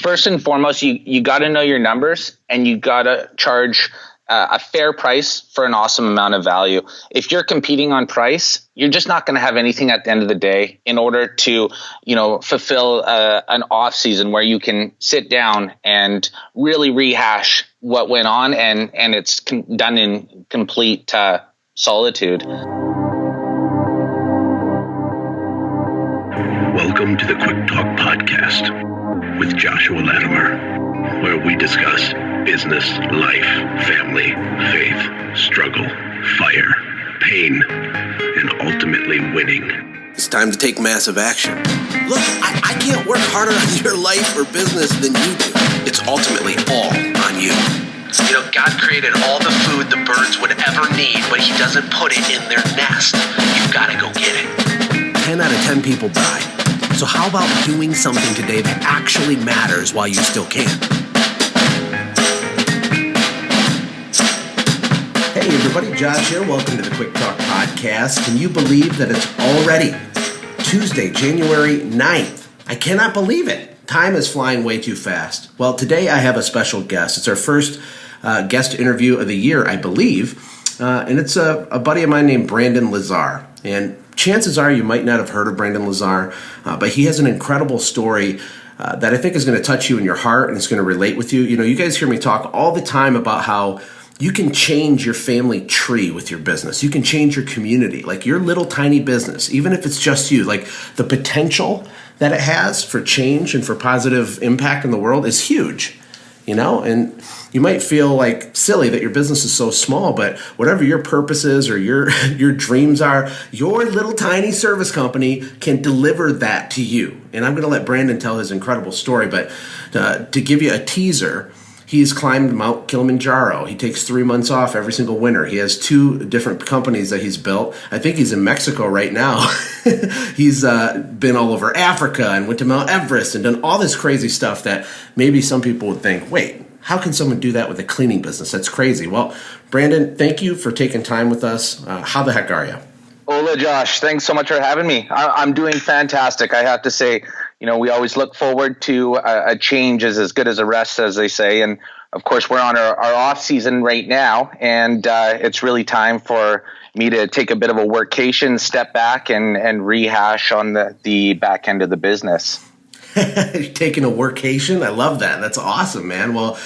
first and foremost, you got to know your numbers, and you got to charge a fair price for an awesome amount of value. If you're competing on price, you're just not going to have anything at the end of the day in order to, fulfill an off season where you can sit down and really rehash what went on, and it's done in complete solitude. Welcome to the Quick Talk Podcast with Joshua Latimer, where we discuss business, life, family, faith, struggle, fire, pain, and ultimately winning. It's time to take massive action. Look, I can't work harder on your life or business than you do. It's ultimately all on you. God created all the food the birds would ever need, but he doesn't put it in their nest. You've got to go get it. 10 out of 10 people die. So how about doing something today that actually matters while you still can? Hey everybody, Josh here. Welcome to the Quick Talk Podcast. Can you believe that it's already Tuesday, January 9th? I cannot believe it. Time is flying way too fast. Well, today I have a special guest. It's our first guest interview of the year, I believe. And it's a buddy of mine named Brandon Lazar. And chances are you might not have heard of Brandon Lazar, but he has an incredible story that I think is going to touch you in your heart and it's going to relate with you. You guys hear me talk all the time about how you can change your family tree with your business. You can change your community, like your little tiny business, even if it's just you. Like the potential that it has for change and for positive impact in the world is huge, and you might feel like silly that your business is so small, but whatever your purpose is or your dreams are, your little tiny service company can deliver that to you. And I'm going to let Brandon tell his incredible story, but to give you a teaser, he's climbed Mt Kilimanjaro. He takes 3 months off every single winter. He has 2 different companies that he's built. I think he's in Mexico right now. He's been all over Africa and went to Mt Everest and done all this crazy stuff that maybe some people would think, wait, how can someone do that with a cleaning business? That's crazy. Well, Brandon, thank you for taking time with us. How the heck are you? Hola, Josh. Thanks so much for having me. I'm doing fantastic. I have to say, we always look forward to a change is as good as a rest, as they say. And of course, we're on our off season right now. And it's really time for me to take a bit of a workation, step back and rehash on the back end of the business. You're taking a workation? I love that. That's awesome, man. Well,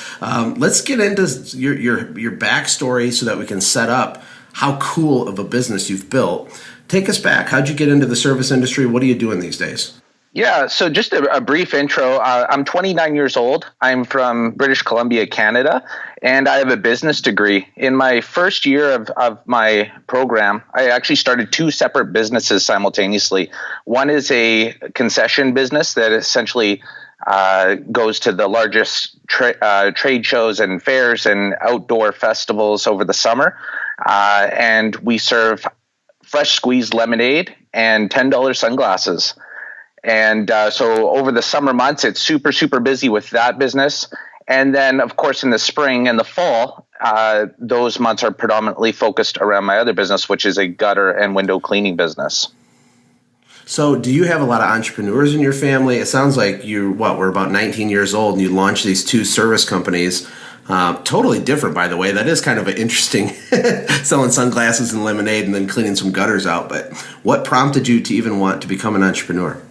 let's get into your backstory so that we can set up how cool of a business you've built. Take us back. How'd you get into the service industry? What are you doing these days? Yeah, so just a brief intro. I'm 29 years old. I'm from British Columbia, Canada, and I have a business degree. In my first year of my program, I actually started 2 separate businesses simultaneously. One is a concession business that essentially goes to the largest trade shows and fairs and outdoor festivals over the summer, and we serve fresh squeezed lemonade and $10 sunglasses. And so over the summer months, it's super, super busy with that business. And then, of course, in the spring and the fall, those months are predominantly focused around my other business, which is a gutter and window cleaning business. So do you have a lot of entrepreneurs in your family? It sounds like we're about 19 years old and you launched these 2 service companies. Totally different, by the way. That is kind of an interesting selling sunglasses and lemonade and then cleaning some gutters out. But what prompted you to even want to become an entrepreneur?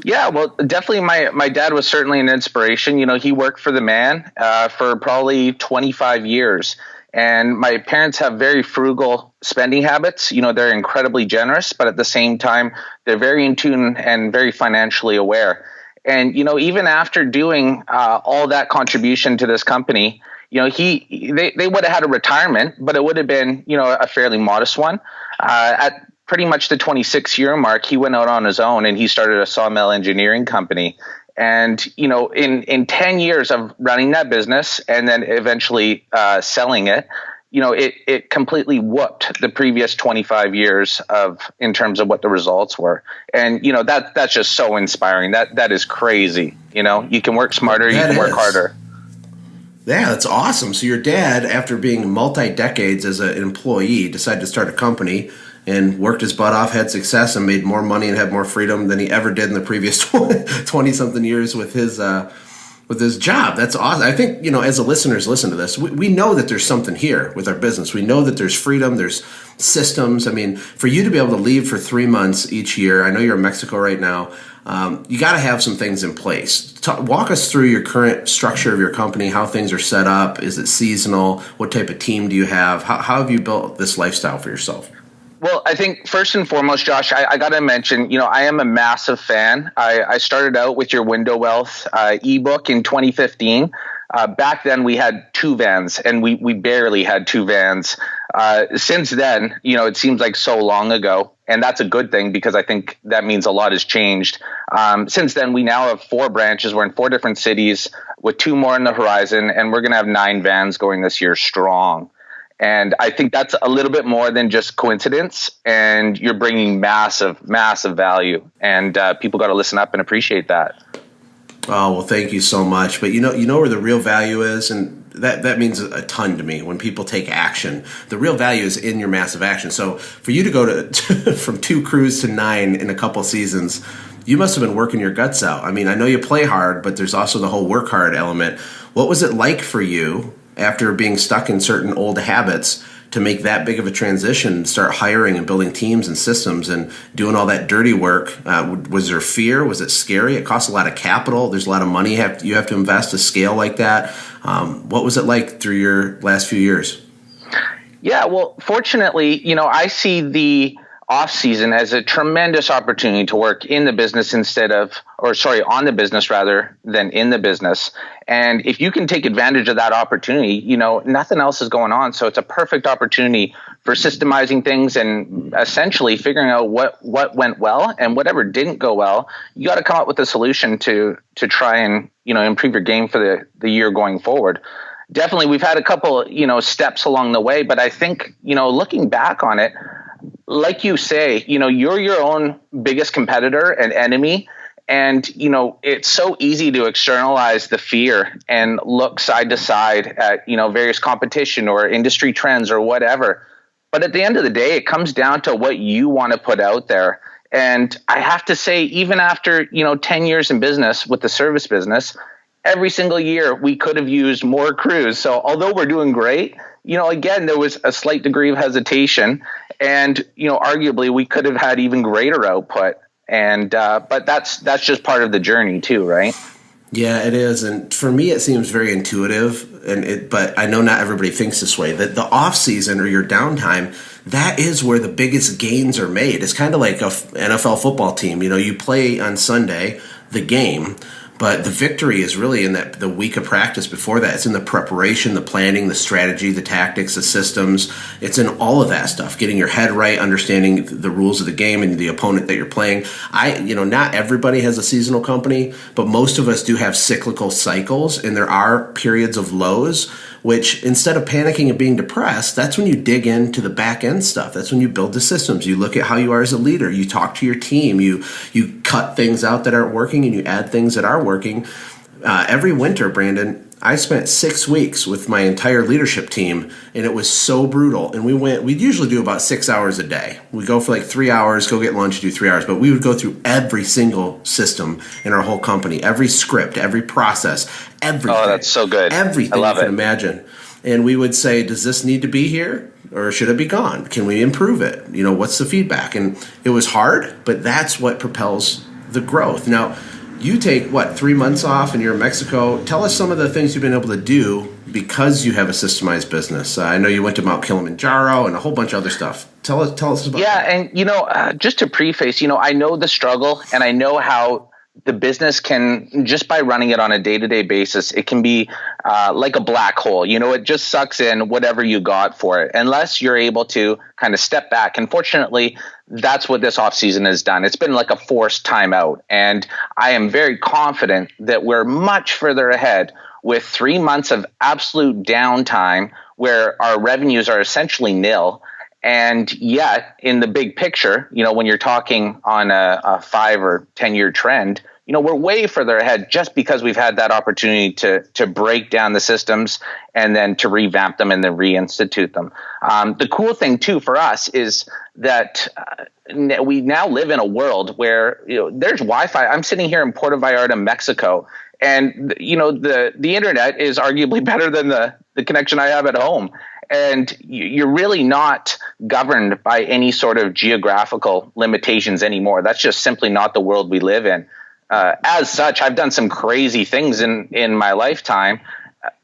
Yeah, well, definitely my dad was certainly an inspiration. He worked for the man for probably 25 years. And my parents have very frugal spending habits. They're incredibly generous, but at the same time, they're very in tune and very financially aware. And, even after doing all that contribution to this company, they would have had a retirement, but it would have been, a fairly modest one. At pretty much the 26-year mark, he went out on his own and he started a sawmill engineering company. And, in 10 years of running that business and then eventually selling it, it completely whooped the previous 25 years in terms of what the results were. And, that's just so inspiring. That is crazy. You can work smarter, you can work harder. Yeah, that's awesome. So your dad, after being multi-decades as an employee, decided to start a company and worked his butt off, had success, and made more money and had more freedom than he ever did in the previous 20-something years with his with his job. That's awesome. I think, as the listeners listen to this, we know that there's something here with our business. We know that there's freedom, there's systems. I mean, for you to be able to leave for 3 months each year, I know you're in Mexico right now, you got to have some things in place. Walk us through your current structure of your company, how things are set up. Is it seasonal? What type of team do you have? How have you built this lifestyle for yourself? Well, I think first and foremost, Josh, I got to mention, I am a massive fan. I started out with your Window Wealth ebook in 2015. Back then we had 2 vans, and we barely had 2 vans. Since then, it seems like so long ago, and that's a good thing because I think that means a lot has changed. Since then, we now have 4 branches. We're in 4 different cities with 2 more on the horizon, and we're going to have 9 vans going this year strong. And I think that's a little bit more than just coincidence, and you're bringing massive, massive value, and people got to listen up and appreciate that. Oh, well, thank you so much. But you know where the real value is, and that means a ton to me when people take action. The real value is in your massive action. So for you to go to from 2 crews to 9 in a couple seasons, you must have been working your guts out. I mean, I know you play hard, but there's also the whole work hard element. What was it like for you after being stuck in certain old habits to make that big of a transition, start hiring and building teams and systems and doing all that dirty work? Was there fear? Was it scary? It costs a lot of capital. There's a lot of money you have to invest to scale like that. What was it like through your last few years? Yeah, well, fortunately, I see the off-season as a tremendous opportunity to work in the business on the business rather than in the business. And if you can take advantage of that opportunity, nothing else is going on. So it's a perfect opportunity for systemizing things and essentially figuring out what went well, and whatever didn't go well, you got to come up with a solution to try and, improve your game for the year going forward. Definitely, we've had a couple, steps along the way, but I think, looking back on it, like you say, you're your own biggest competitor and enemy. And, it's so easy to externalize the fear and look side to side at, various competition or industry trends or whatever. But at the end of the day, it comes down to what you want to put out there. And I have to say, even after, 10 years in business with the service business, every single year we could have used more crews. So although we're doing great, again, there was a slight degree of hesitation, and, arguably we could have had even greater output. And, but that's just part of the journey too, right? Yeah, it is. And for me, it seems very intuitive, but I know not everybody thinks this way, that the off season or your downtime, that is where the biggest gains are made. It's kind of like a NFL football team. You play on Sunday, the game, but the victory is really in the week of practice before that. It's in the preparation, the planning, the strategy, the tactics, the systems. It's in all of that stuff, getting your head right, understanding the rules of the game and the opponent that you're playing. Not everybody has a seasonal company, but most of us do have cyclical cycles, and there are periods of lows, which instead of panicking and being depressed, that's when you dig into the back end stuff. That's when you build the systems. You look at how you are as a leader. You talk to your team. You cut things out that aren't working and you add things that are working. Every winter, Brandon, I spent 6 weeks with my entire leadership team, and it was so brutal. And we'd usually do about 6 hours a day. We'd go for like 3 hours, go get lunch, do 3 hours. But we would go through every single system in our whole company, every script, every process, everything. Oh, that's so good. Everything you can imagine. And we would say, does this need to be here or should it be gone? Can we improve it? What's the feedback? And it was hard, but that's what propels the growth. Now, you take, 3 months off and you're in Mexico. Tell us some of the things you've been able to do because you have a systemized business. I know you went to Mount Kilimanjaro and a whole bunch of other stuff. Tell us about that. And, just to preface, I know the struggle, and I know how the business can, just by running it on a day-to-day basis, it can be like a black hole. It just sucks in whatever you got for it, unless you're able to kind of step back. And fortunately, that's what this offseason has done. It's been like a forced timeout. And I am very confident that we're much further ahead with 3 months of absolute downtime where our revenues are essentially nil. And yet, in the big picture, when you're talking on a 5 or 10 year trend, we're way further ahead just because we've had that opportunity to break down the systems and then to revamp them and then reinstitute them. The cool thing too for us is that we now live in a world where there's Wi-Fi. I'm sitting here in Puerto Vallarta, Mexico, And the internet is arguably better than the connection I have at home. And you're really not governed by any sort of geographical limitations anymore. That's just simply not the world we live in. As such, I've done some crazy things in my lifetime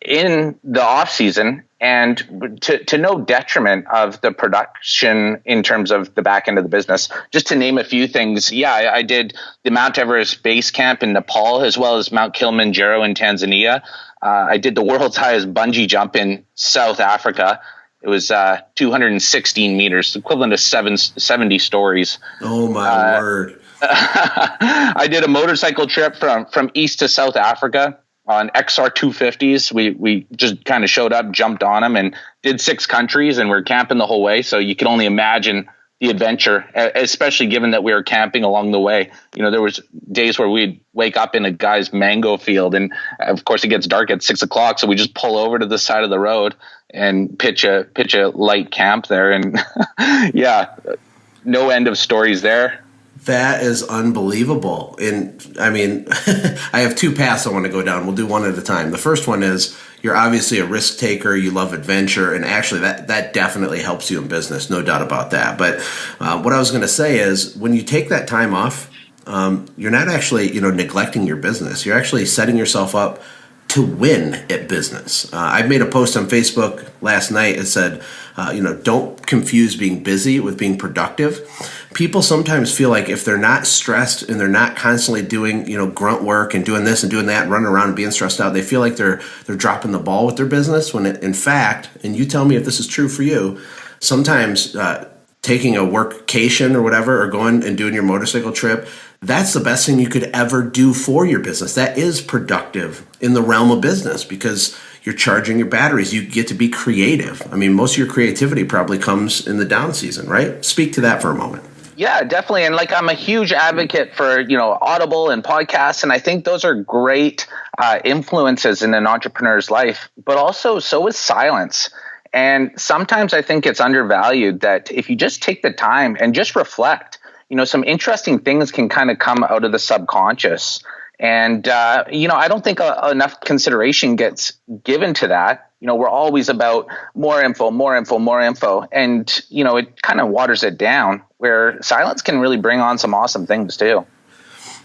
in the off season, and to no detriment of the production in terms of the back end of the business. Just to name a few things, I did the Mt Everest base camp in Nepal, as well as Mount Kilimanjaro in Tanzania. I did the world's highest bungee jump in South Africa. It was 216 meters, equivalent to 70 stories. Oh, my word. I did a motorcycle trip from east to South Africa on XR 250s. We just kind of showed up, jumped on them, and did 6 countries, and we're camping the whole way. So you can only imagine the adventure, especially given that we were camping along the way. There was days where we'd wake up in a guy's mango field, and of course it gets dark at 6 o'clock. So we just pull over to the side of the road and pitch a light camp there. And no end of stories there. That is unbelievable. And I mean, I have 2 paths I want to go down. We'll do one at a time. The first one is you're obviously a risk taker. You love adventure. And actually that definitely helps you in business. No doubt about that. But what I was going to say is when you take that time off, you're not actually, neglecting your business. You're actually setting yourself up to win at business. I made a post on Facebook last night. It said, don't confuse being busy with being productive. People sometimes feel like if they're not stressed and they're not constantly doing, grunt work and doing this and doing that, running around and being stressed out, they feel like they're dropping the ball with their business. When in fact, and you tell me if this is true for you, sometimes taking a workcation or whatever, or going and doing your motorcycle trip, that's the best thing you could ever do for your business. That is productive in the realm of business because you're charging your batteries. You get to be creative. I mean, most of your creativity probably comes in the down season, right? Speak to that for a moment. Yeah, definitely. And I'm a huge advocate for, Audible and podcasts. And I think those are great influences in an entrepreneur's life, but also so is silence. And sometimes I think it's undervalued that if you just take the time and just reflect, some interesting things can kind of come out of the subconscious. And, I don't think enough consideration gets given to that. We're always about more info. And, it kind of waters it down, where silence can really bring on some awesome things too.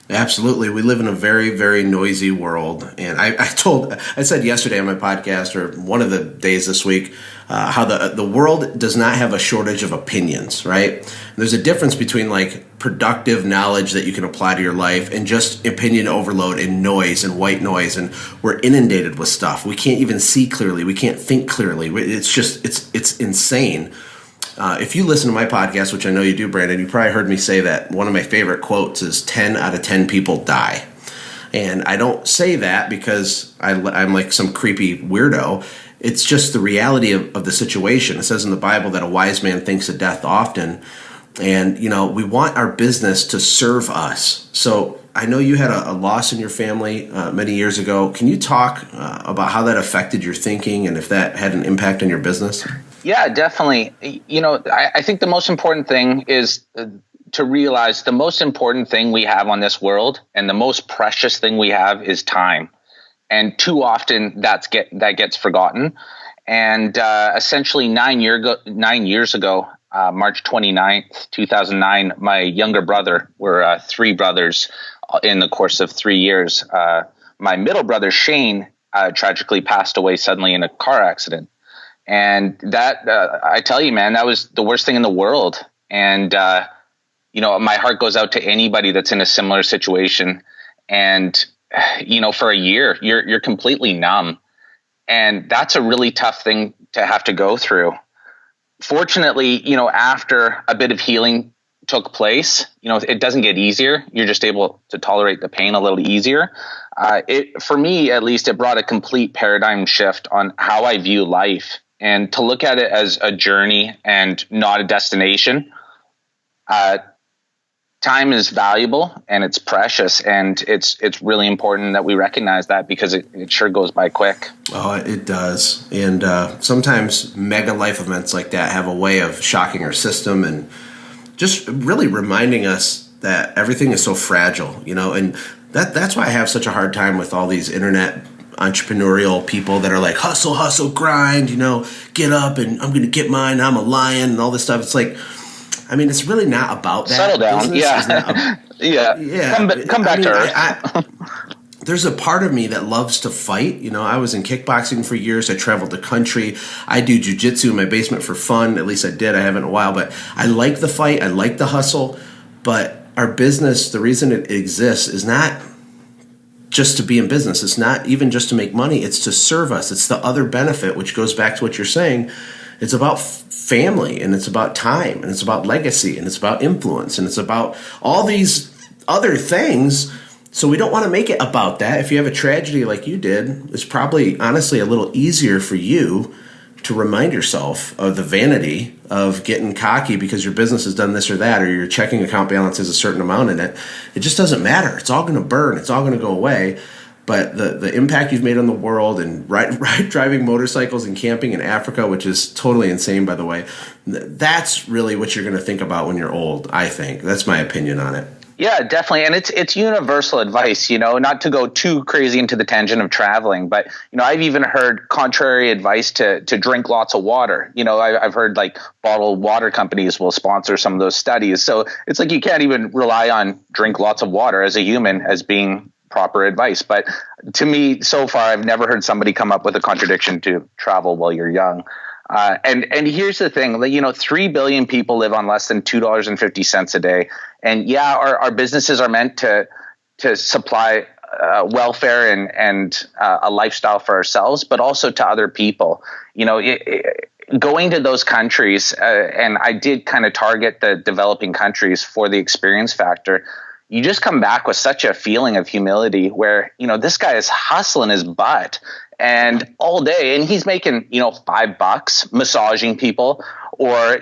Absolutely. We live in a very, very noisy world. And I said yesterday on my podcast, or one of the days this week, how the world does not have a shortage of opinions, right? And there's a difference between productive knowledge that you can apply to your life and just opinion overload and noise and white noise. And we're inundated with stuff. We can't even see clearly. We can't think clearly. It's insane. If you listen to my podcast, which I know you do, Brandon, you probably heard me say that one of my favorite quotes is 10 out of 10 people die. And I don't say that because I'm like some creepy weirdo. It's just the reality of the situation. It says in the Bible that a wise man thinks of death often. And, we want our business to serve us. So I know you had a loss in your family many years ago. Can you talk about how that affected your thinking and if that had an impact on your business? Yeah, definitely. I think the most important thing is to realize the most important thing we have on this world and the most precious thing we have is time. And too often that gets forgotten. And essentially 9 years ago, March 29th, 2009, my younger brother, we're 3 brothers in the course of 3 years. My middle brother, Shane, tragically passed away suddenly in a car accident. And that, I tell you, man, that was the worst thing in the world. And, my heart goes out to anybody that's in a similar situation. And, for a year, you're completely numb. And that's a really tough thing to have to go through. Fortunately, after a bit of healing took place, it doesn't get easier. You're just able to tolerate the pain a little easier. For me, at least, it brought a complete paradigm shift on how I view life. And to look at it as a journey and not a destination. Time is valuable and it's precious, and it's really important that we recognize that because it sure goes by quick. Oh, it does. And sometimes mega life events like that have a way of shocking our system and just really reminding us that everything is so fragile, and that's why I have such a hard time with all these internet entrepreneurial people that are like, hustle, grind, get up and I'm going to get mine. I'm a lion and all this stuff. It's like, I mean, it's really not about that. Settle down. Yeah. Come back to earth. There's a part of me that loves to fight. I was in kickboxing for years. I traveled the country. I do jujitsu in my basement for fun. At least I did. I haven't in a while. But I like the fight. I like the hustle. But our business, the reason it exists is not just to be in business. It's not even just to make money. It's to serve us. It's the other benefit, which goes back to what you're saying. It's about family, and it's about time, and it's about legacy, and it's about influence, and it's about all these other things. So we don't want to make it about that. If you have a tragedy like you did, it's probably honestly a little easier for you to remind yourself of the vanity of getting cocky because your business has done this or that, or your checking account balance has a certain amount in it. It just doesn't matter. It's all going to burn. It's all going to go away. But the impact you've made on the world, and driving motorcycles and camping in Africa, which is totally insane, by the way, that's really what you're going to think about when you're old, I think. That's my opinion on it. Yeah, definitely. And it's universal advice, not to go too crazy into the tangent of traveling, but, I've even heard contrary advice to drink lots of water. I've heard like bottled water companies will sponsor some of those studies. So it's like you can't even rely on drink lots of water as a human as being proper advice. But to me, so far, I've never heard somebody come up with a contradiction to travel while you're young. And here's the thing, 3 billion people live on less than $2.50 a day. And yeah, our businesses are meant to supply welfare and a lifestyle for ourselves, but also to other people. Going to those countries, and I did kind of target the developing countries for the experience factor. You just come back with such a feeling of humility where, this guy is hustling his butt and all day, and he's making, $5 massaging people or,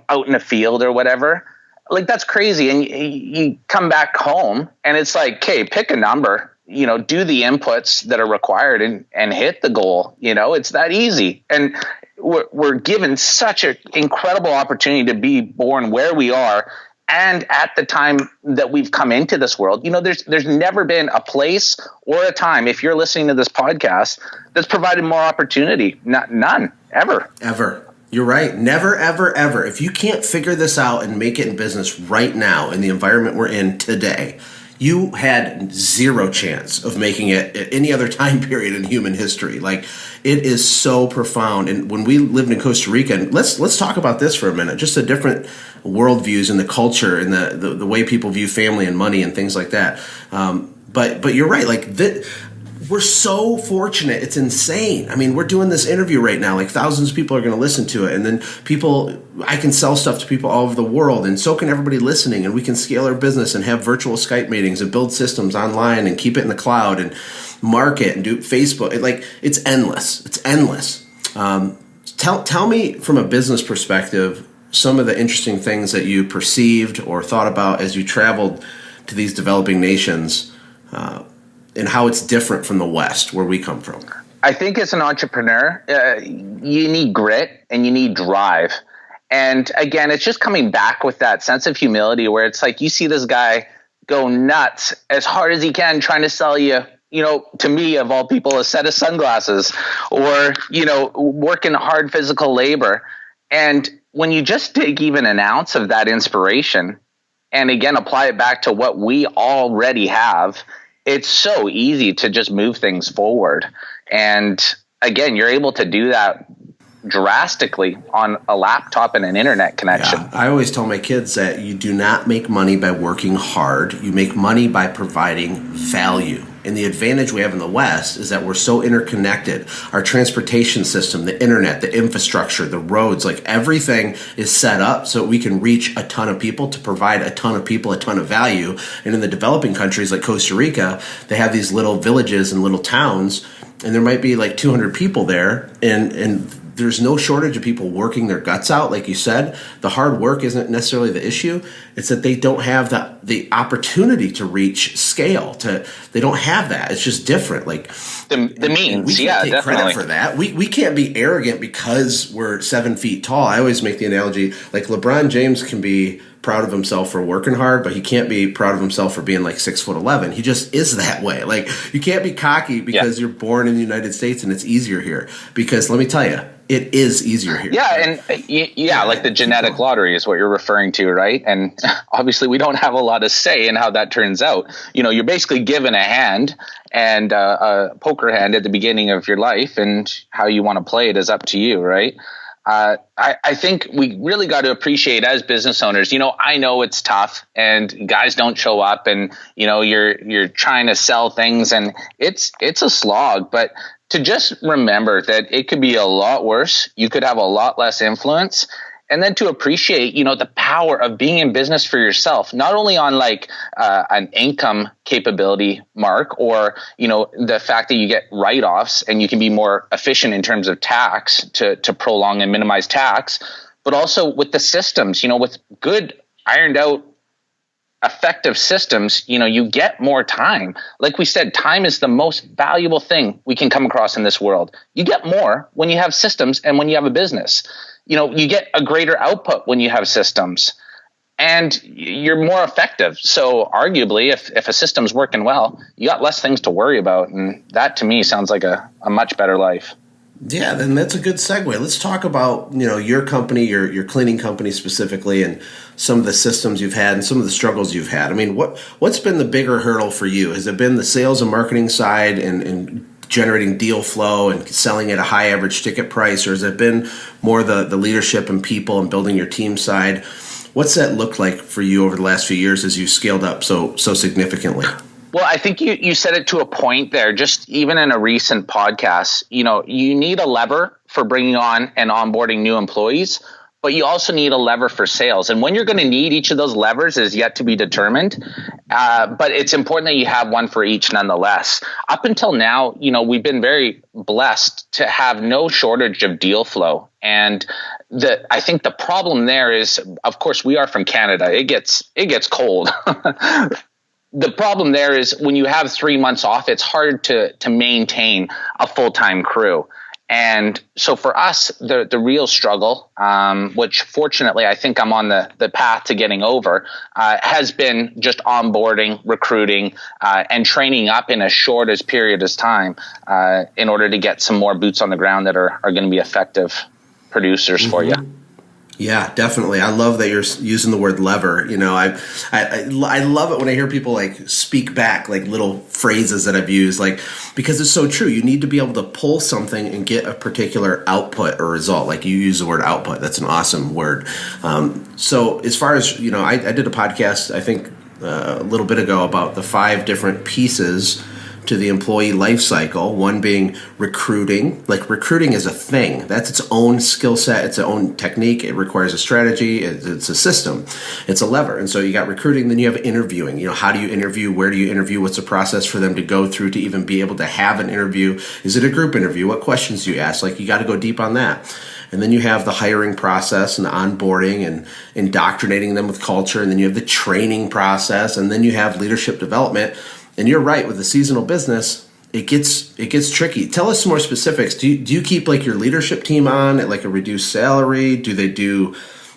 out in a field or whatever. Like, that's crazy. And you come back home and it's like, okay, pick a number, do the inputs that are required and hit the goal. It's that easy. And we're given such an incredible opportunity to be born where we are. And at the time that we've come into this world, there's never been a place or a time, if you're listening to this podcast, that's provided more opportunity. None, ever. Ever. You're right. Never, ever, ever. If you can't figure this out and make it in business right now in the environment we're in today, you had zero chance of making it at any other time period in human history. Like, it is so profound. And when we lived in Costa Rica, and let's talk about this for a minute, just the different worldviews and the culture and the way people view family and money and things like that. But you're right. Like, we're so fortunate. It's insane. I mean, we're doing this interview right now. Like, thousands of people are going to listen to it. And then I can sell stuff to people all over the world. And so can everybody listening. And we can scale our business and have virtual Skype meetings and build systems online and keep it in the cloud and market and do Facebook. It's endless. It's endless. Tell me from a business perspective some of the interesting things that you perceived or thought about as you traveled to these developing nations, and how it's different from the West, where we come from. I think as an entrepreneur, you need grit and you need drive. And again, it's just coming back with that sense of humility where it's like you see this guy go nuts as hard as he can trying to sell you, to me, of all people, a set of sunglasses or, working hard physical labor. And when you just take even an ounce of that inspiration and again, apply it back to what we already have, it's so easy to just move things forward. And again, you're able to do that drastically on a laptop and an internet connection. Yeah. I always tell my kids that you do not make money by working hard. You make money by providing value. And the advantage we have in the West is that we're so interconnected. Our transportation system, the internet, the infrastructure, the roads, like everything is set up so we can reach a ton of people to provide a ton of people a ton of value. And in the developing countries like Costa Rica, they have these little villages and little towns, and there might be like 200 people there, and there's no shortage of people working their guts out. Like you said, the hard work isn't necessarily the issue. It's that they don't have the opportunity to reach scale. They don't have that. It's just different. Like the means. We can't take credit for that. We can't be arrogant because we're 7 feet tall. I always make the analogy, like LeBron James can be proud of himself for working hard, but he can't be proud of himself for being like 6'11". He just is that way. Like, you can't be cocky because you're born in the United States and it's easier here. Because let me tell you, it is easier here. Yeah, and like the genetic lottery is what you're referring to, right? And obviously we don't have a lot of say in how that turns out. You're basically given a hand and a poker hand at the beginning of your life, and how you want to play it is up to you, right? I think we really got to appreciate as business owners, I know it's tough and guys don't show up, and, you're trying to sell things and it's a slog, but to just remember that it could be a lot worse. You could have a lot less influence. And then to appreciate, the power of being in business for yourself, not only on like an income capability mark, or, the fact that you get write-offs and you can be more efficient in terms of tax to prolong and minimize tax, but also with the systems, with good ironed out effective systems, you get more time. Like we said, time is the most valuable thing we can come across in this world. You get more when you have systems and when you have a business. You get a greater output when you have systems, and you're more effective. So arguably, if a system's working well, you got less things to worry about. And that to me sounds like a much better life. Yeah, then that's a good segue. Let's talk about, your company, your cleaning company specifically, and some of the systems you've had and some of the struggles you've had. I mean, what's been the bigger hurdle for you? Has it been the sales and marketing side and generating deal flow and selling at a high average ticket price, or has it been more the leadership and people and building your team side? What's that looked like for you over the last few years as you scaled up so significantly? Well, I think you said it to a point there, just even in a recent podcast. You need a lever for bringing on and onboarding new employees, but you also need a lever for sales. And when you're going to need each of those levers is yet to be determined. But it's important that you have one for each nonetheless. Up until now, we've been very blessed to have no shortage of deal flow. And I think the problem there is, of course, we are from Canada. It gets cold. The problem there is when you have 3 months off, it's hard to maintain a full-time crew. And so for us, the real struggle, which fortunately I think I'm on the path to getting over, has been just onboarding, recruiting, and training up in as short as period as time in order to get some more boots on the ground that are going to be effective producers for you. Yeah, definitely. I love that you're using the word lever. I love it when I hear people like speak back, like little phrases that I've used, like, because it's so true. You need to be able to pull something and get a particular output or result. Like you use the word output. That's an awesome word. So as far as, I did a podcast, I think a little bit ago about the 5 different pieces to the employee life cycle, one being recruiting. Like recruiting is a thing. That's its own skill set. It's its own technique. It requires a strategy. It's a system. It's a lever. And so you got recruiting, then you have interviewing. How do you interview? Where do you interview? What's the process for them to go through to even be able to have an interview? Is it a group interview? What questions do you ask? Like you got to go deep on that. And then you have the hiring process and the onboarding and indoctrinating them with culture. And then you have the training process. And then you have leadership development. And you're right, with the seasonal business, it gets tricky. Tell us some more specifics. Do you keep like your leadership team on at like a reduced salary? Do they do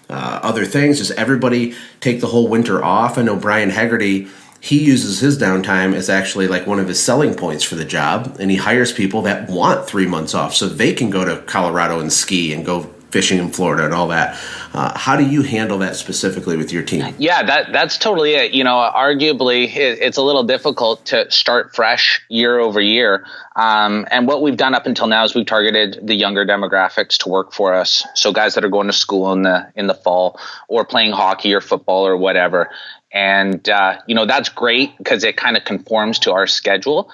other things? Does everybody take the whole winter off? I know Brian Hegarty, he uses his downtime as actually like one of his selling points for the job, and he hires people that want 3 months off so they can go to Colorado and ski and go fishing in Florida and all that. How do you handle that specifically with your team? Yeah, that's totally it. Arguably it's a little difficult to start fresh year over year. And what we've done up until now is we've targeted the younger demographics to work for us. So guys that are going to school in the fall or playing hockey or football or whatever. And, that's great because it kind of conforms to our schedule.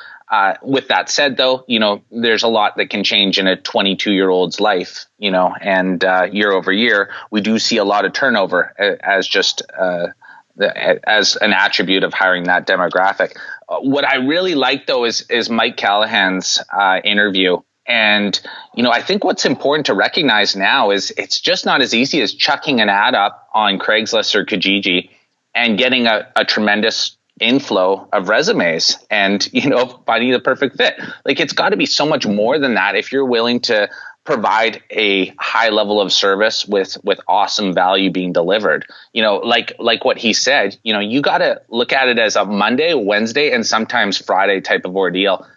With that said, though, there's a lot that can change in a 22-year-old's life, and year over year, we do see a lot of turnover as just as an attribute of hiring that demographic. What I really like, though, is Mike Callahan's interview. And, I think what's important to recognize now is it's just not as easy as chucking an ad up on Craigslist or Kijiji and getting a tremendous inflow of resumes and, finding the perfect fit. Like it's got to be so much more than that if you're willing to provide a high level of service with awesome value being delivered. Like what he said, you got to look at it as a Monday, Wednesday, and sometimes Friday type of ordeal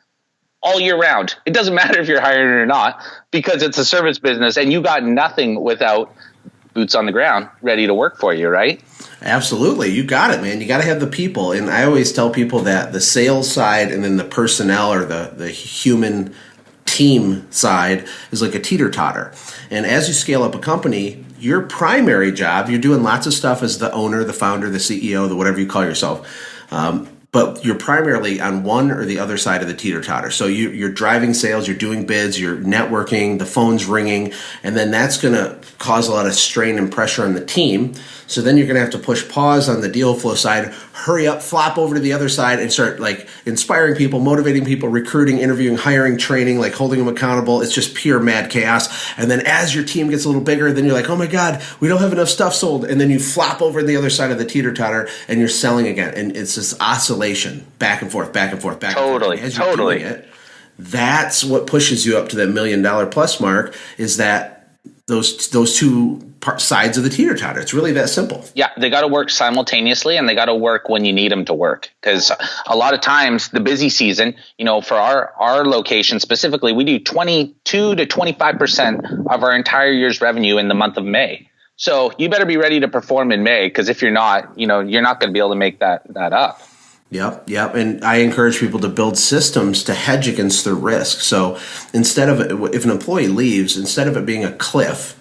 all year round. It doesn't matter if you're hired or not, because it's a service business and you got nothing without boots on the ground ready to work for you, right? Absolutely. You got it, man. You got to have the people. And I always tell people that the sales side and then the personnel or the human team side is like a teeter-totter. And as you scale up a company, your primary job, you're doing lots of stuff as the owner, the founder, the CEO, the whatever you call yourself. But you're primarily on one or the other side of the teeter-totter. So you're driving sales, you're doing bids, you're networking, the phone's ringing, and then that's going to cause a lot of strain and pressure on the team. So then you're going to have to push pause on the deal flow side, hurry up, flop over to the other side and start like inspiring people, motivating people, recruiting, interviewing, hiring, training, like holding them accountable. It's just pure mad chaos. And then as your team gets a little bigger, then you're like, oh my God, we don't have enough stuff sold. And then you flop over to the other side of the teeter-totter and you're selling again. And it's this oscillation back and forth, back and forth, back and forth. As you're doing it, that's what pushes you up to that $1 million plus mark, is that those two sides of the teeter-totter. It's really that simple. Yeah, they got to work simultaneously, and they got to work when you need them to work. Because a lot of times, the busy season, for our location specifically, we do 22 to 25% of our entire year's revenue in the month of May. So you better be ready to perform in May, because if you're not, you're not going to be able to make that up. Yep. And I encourage people to build systems to hedge against the risk. So instead of, if an employee leaves, instead of it being a cliff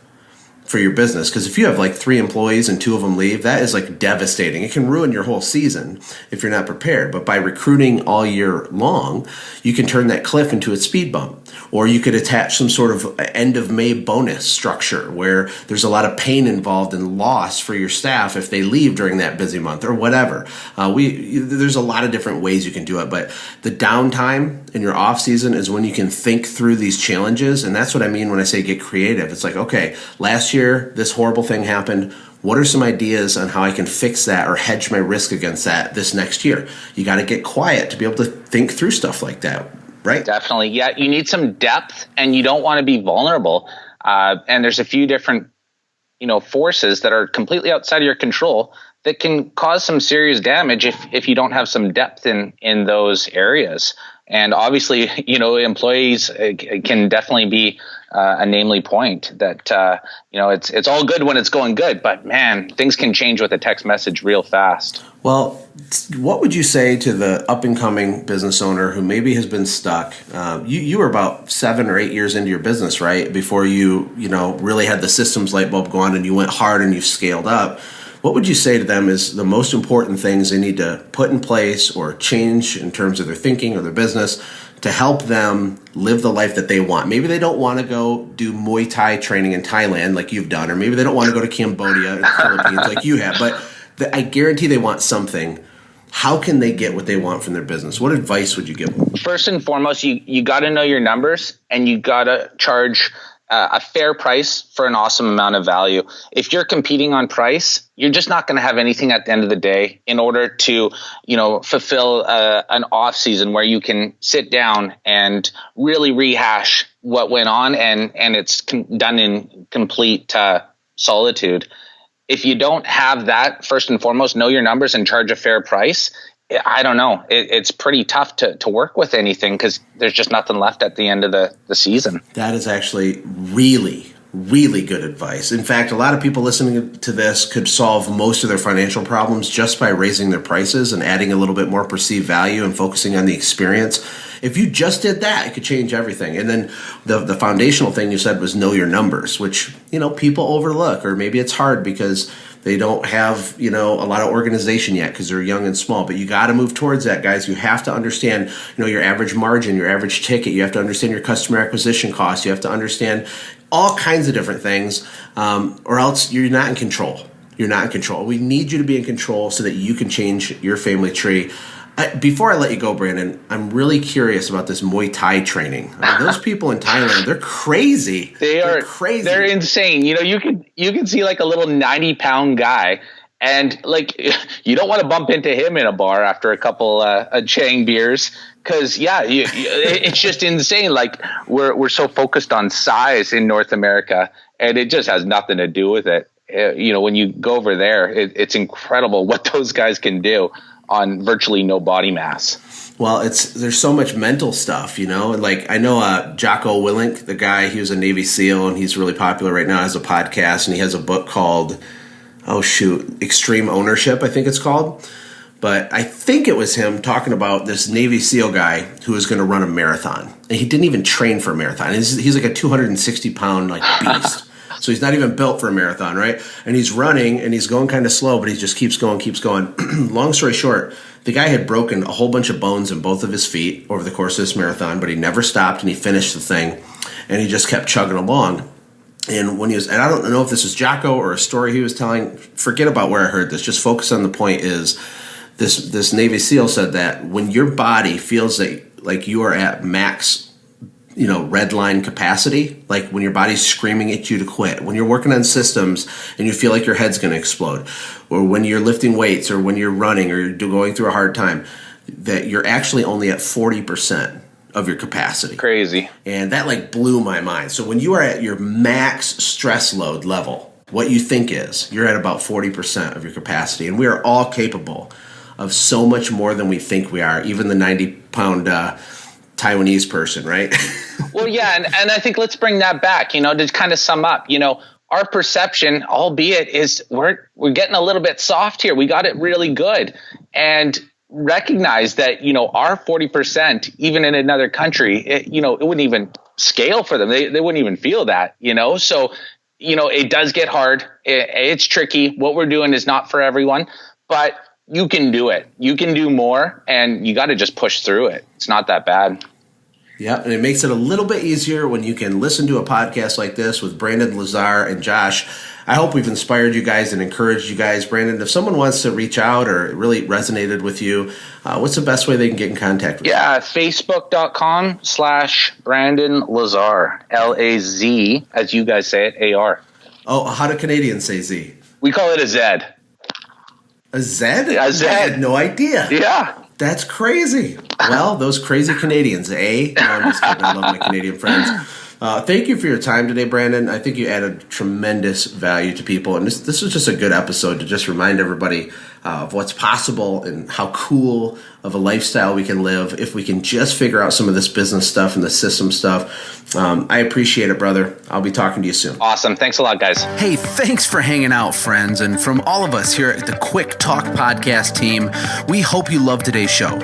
for your business, because if you have like 3 employees and 2 of them leave, that is like devastating. It can ruin your whole season if you're not prepared. But by recruiting all year long, you can turn that cliff into a speed bump. Or you could attach some sort of end of May bonus structure where there's a lot of pain involved and loss for your staff if they leave during that busy month or whatever. There's a lot of different ways you can do it, but the downtime in your off season is when you can think through these challenges. And that's what I mean when I say get creative. It's like, okay, last year, this horrible thing happened. What are some ideas on how I can fix that or hedge my risk against that this next year? You got to get quiet to be able to think through stuff like that. Right. Definitely. Yeah. You need some depth and you don't want to be vulnerable. And there's a few different, forces that are completely outside of your control that can cause some serious damage if you don't have some depth in those areas. And obviously, employees can definitely be a namely point that, it's all good when it's going good, but man, things can change with a text message real fast. Well, what would you say to the up-and-coming business owner who maybe has been stuck? You were about 7 or 8 years into your business, right? Before you really had the systems light bulb go on and you went hard and you scaled up. What would you say to them is the most important things they need to put in place or change in terms of their thinking or their business to help them live the life that they want? Maybe they don't want to go do Muay Thai training in Thailand like you've done, or maybe they don't want to go to Cambodia in the Philippines like you have, but I guarantee they want something. How can they get what they want from their business? What advice would you give them? First and foremost, you got to know your numbers and you got to charge a fair price for an awesome amount of value. If you're competing on price, you're just not going to have anything at the end of the day in order to, fulfill an off season where you can sit down and really rehash what went on and it's done in complete solitude. If you don't have that, first and foremost, know your numbers and charge a fair price. I don't know. It's pretty tough to work with anything because there's just nothing left at the end of the season. That is actually really, really good advice. In fact, a lot of people listening to this could solve most of their financial problems just by raising their prices and adding a little bit more perceived value and focusing on the experience. If you just did that, it could change everything. And then the foundational thing you said was know your numbers, which, people overlook, or maybe it's hard because they don't have, a lot of organization yet because they're young and small. But you got to move towards that, guys. You have to understand, your average margin, your average ticket. You have to understand your customer acquisition costs. You have to understand all kinds of different things, or else you're not in control. You're not in control. We need you to be in control so that you can change your family tree. Before I let you go, Brandon, I'm really curious about this Muay Thai training. Those people in Thailand, they're crazy. They're crazy. They're insane. You can see like a little 90-pound guy, and like you don't want to bump into him in a bar after a couple Chang beers Because it's just insane. Like we're so focused on size in North America, and it just has nothing to do with it. When you go over there, it's incredible what those guys can do on virtually no body mass. Well, there's so much mental stuff, Like I know Jocko Willink, the guy, he was a Navy SEAL, and he's really popular right now. Has a podcast, and he has a book called Extreme Ownership, I think it's called. But I think it was him talking about this Navy SEAL guy who was going to run a marathon. And he didn't even train for a marathon. He's like a 260-pound beast. So he's not even built for a marathon, right? And he's running, and he's going kind of slow, but he just keeps going. Long story short, the guy had broken a whole bunch of bones in both of his feet over the course of this marathon, but he never stopped, and he finished the thing, and he just kept chugging along. And and I don't know if this is Jocko or a story he was telling. Forget about where I heard this. Just focus on the point is, This Navy SEAL said that when your body feels like you are at max, red line capacity, like when your body's screaming at you to quit, when you're working on systems and you feel like your head's going to explode, or when you're lifting weights, or when you're running, or you're going through a hard time, that you're actually only at 40% of your capacity. Crazy. And that blew my mind. So when you are at your max stress load level, what you think is you're at about 40% of your capacity, and we are all capable of so much more than we think we are, even the 90-pound Taiwanese person, right? Well, yeah, and I think let's bring that back, to kind of sum up, our perception, albeit, is we're getting a little bit soft here. We got it really good. And recognize that, our 40%, even in another country, it wouldn't even scale for them. They wouldn't even feel that, So, it does get hard. It's tricky. What we're doing is not for everyone, but you can do it. You can do more, and you got to just push through it. It's not that bad. Yeah, and it makes it a little bit easier when you can listen to a podcast like this with Brandon, Lazar, and Josh. I hope we've inspired you guys and encouraged you guys. Brandon, if someone wants to reach out or it really resonated with you, what's the best way they can get in contact with you? Yeah, Facebook.com/Brandon Lazar, L-A-Z, as you guys say it, A-R. Oh, how do Canadians say Z? We call it a Z. A Z? A Z. I had no idea. Yeah. That's crazy. Well, those crazy Canadians, eh? No, I'm just kidding. I love my Canadian friends. Thank you for your time today, Brandon. I think you added tremendous value to people. And this was just a good episode to just remind everybody of what's possible and how cool of a lifestyle we can live if we can just figure out some of this business stuff and the system stuff. I appreciate it, brother. I'll be talking to you soon. Awesome. Thanks a lot, guys. Hey, thanks for hanging out, friends. And from all of us here at the Quick Talk Podcast team, we hope you loved today's show.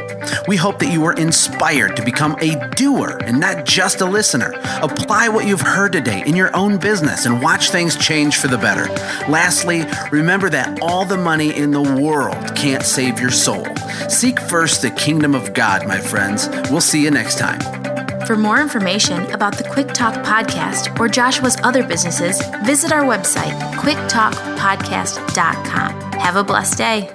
We hope that you were inspired to become a doer and not just a listener. Apply what you've heard today in your own business and watch things change for the better. Lastly, remember that all the money in the world can't save your soul. Seek first the kingdom of God, my friends. We'll see you next time. For more information about the Quick Talk Podcast or Joshua's other businesses, visit our website, quicktalkpodcast.com. Have a blessed day.